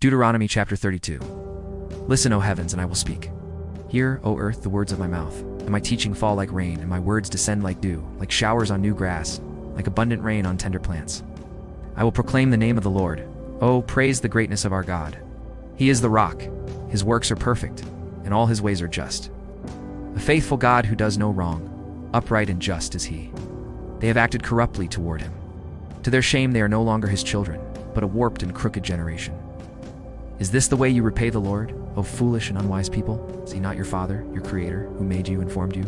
Deuteronomy Chapter 32. Listen, O heavens, and I will speak. Hear, O earth, the words of my mouth. And my teaching fall like rain, and my words descend like dew, like showers on new grass, like abundant rain on tender plants. I will proclaim the name of the Lord. Oh, praise the greatness of our God. He is the rock. His works are perfect, and all his ways are just. A faithful God who does no wrong, upright and just is he. They have acted corruptly toward him. To their shame they are no longer his children, but a warped and crooked generation. Is this the way you repay the Lord, O foolish and unwise people? Is he not your Father, your Creator, who made you and formed you?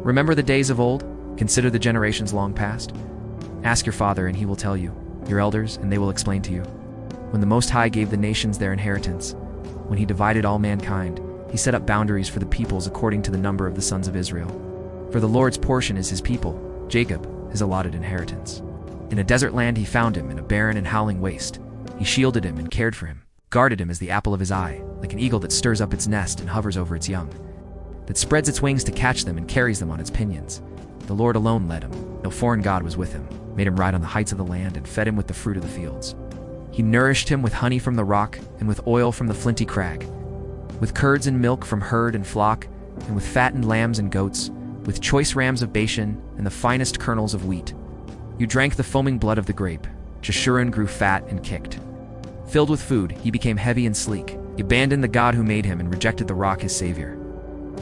Remember the days of old? Consider the generations long past? Ask your father, and he will tell you, your elders, and they will explain to you. When the Most High gave the nations their inheritance, when he divided all mankind, he set up boundaries for the peoples according to the number of the sons of Israel. For the Lord's portion is his people, Jacob, his allotted inheritance. In a desert land he found him, in a barren and howling waste. He shielded him and cared for him, guarded him as the apple of his eye, like an eagle that stirs up its nest and hovers over its young, that spreads its wings to catch them and carries them on its pinions. The Lord alone led him. No foreign god was with him, made him ride on the heights of the land, and fed him with the fruit of the fields. He nourished him with honey from the rock, and with oil from the flinty crag, with curds and milk from herd and flock, and with fattened lambs and goats, with choice rams of Bashan, and the finest kernels of wheat. You drank the foaming blood of the grape. Jeshurun grew fat and kicked. Filled with food, he became heavy and sleek. He abandoned the God who made him and rejected the rock, his savior.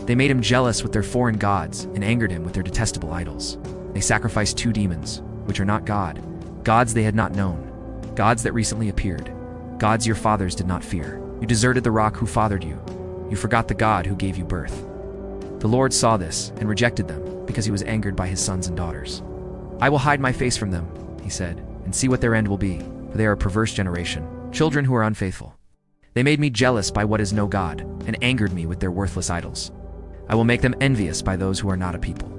They made him jealous with their foreign gods and angered him with their detestable idols. They sacrificed two demons, which are not God, gods they had not known, gods that recently appeared, gods your fathers did not fear. You deserted the rock who fathered you. You forgot the God who gave you birth. The Lord saw this and rejected them because he was angered by his sons and daughters. I will hide my face from them, he said, and see what their end will be, for they are a perverse generation, children who are unfaithful. They made me jealous by what is no God, and angered me with their worthless idols. I will make them envious by those who are not a people.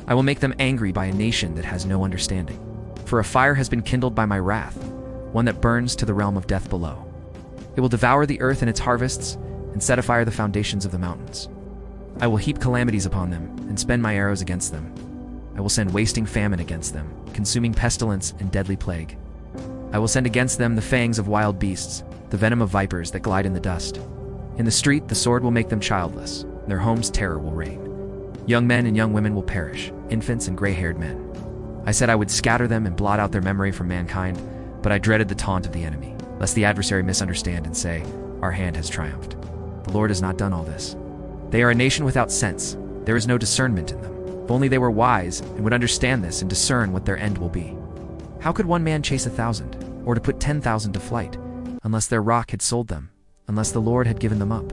I will make them angry by a nation that has no understanding. For a fire has been kindled by my wrath, one that burns to the realm of death below. It will devour the earth and its harvests, and set afire the foundations of the mountains. I will heap calamities upon them, and spend my arrows against them. I will send wasting famine against them, consuming pestilence and deadly plague. I will send against them the fangs of wild beasts, the venom of vipers that glide in the dust. In the street the sword will make them childless, and their homes terror will reign. Young men and young women will perish, infants and gray-haired men. I said I would scatter them and blot out their memory from mankind, but I dreaded the taunt of the enemy, lest the adversary misunderstand and say, our hand has triumphed. The Lord has not done all this. They are a nation without sense. There is no discernment in them. If only they were wise and would understand this and discern what their end will be. How could one man chase 1,000, or to put 10,000 to flight, unless their rock had sold them, unless the Lord had given them up?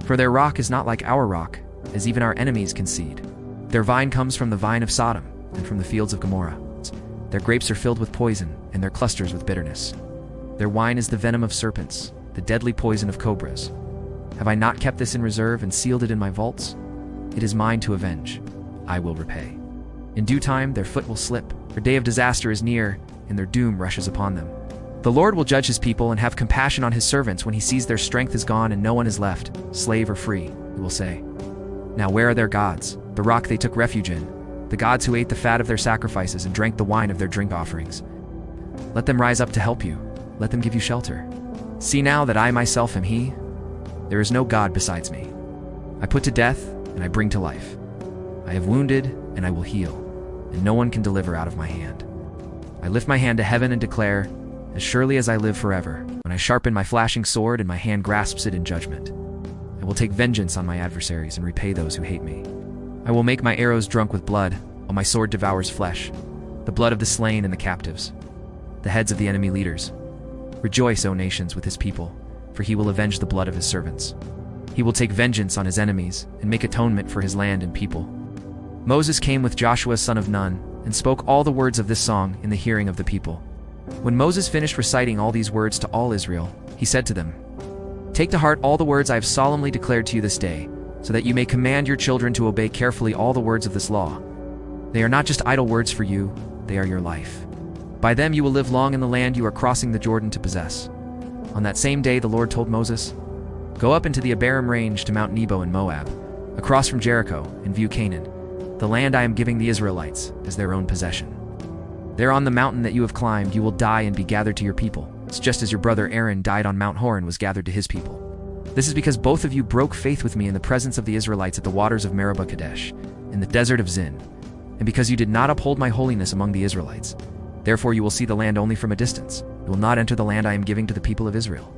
For their rock is not like our rock, as even our enemies concede. Their vine comes from the vine of Sodom, and from the fields of Gomorrah. Their grapes are filled with poison, and their clusters with bitterness. Their wine is the venom of serpents, the deadly poison of cobras. Have I not kept this in reserve and sealed it in my vaults? It is mine to avenge. I will repay. In due time their foot will slip. Their day of disaster is near, and their doom rushes upon them. The Lord will judge his people and have compassion on his servants when he sees their strength is gone and no one is left, slave or free, he will say. Now where are their gods, the rock they took refuge in, the gods who ate the fat of their sacrifices and drank the wine of their drink offerings? Let them rise up to help you. Let them give you shelter. See now that I myself am he. There is no God besides me. I put to death, and I bring to life. I have wounded, and I will heal, and no one can deliver out of my hand. I lift my hand to heaven and declare, as surely as I live forever, when I sharpen my flashing sword and my hand grasps it in judgment, I will take vengeance on my adversaries and repay those who hate me. I will make my arrows drunk with blood, while my sword devours flesh, the blood of the slain and the captives, the heads of the enemy leaders. Rejoice, O nations, with his people, for he will avenge the blood of his servants. He will take vengeance on his enemies and make atonement for his land and people. Moses came with Joshua son of Nun and spoke all the words of this song in the hearing of the people. When Moses finished reciting all these words to all Israel, he said to them, Take to heart all the words I have solemnly declared to you this day, so that you may command your children to obey carefully all the words of this law. They are not just idle words for you, they are your life. By them you will live long in the land you are crossing the Jordan to possess. On that same day the Lord told Moses, Go up into the Abarim range to Mount Nebo in Moab, across from Jericho, and view Canaan, the land I am giving the Israelites as their own possession. There on the mountain that you have climbed you will die and be gathered to your people, It's just as your brother Aaron died on Mount Hor and was gathered to his people. This is because both of you broke faith with me in the presence of the Israelites at the waters of Meribah Kadesh, in the desert of Zin, and because you did not uphold my holiness among the Israelites. Therefore you will see the land only from a distance. You will not enter the land I am giving to the people of Israel.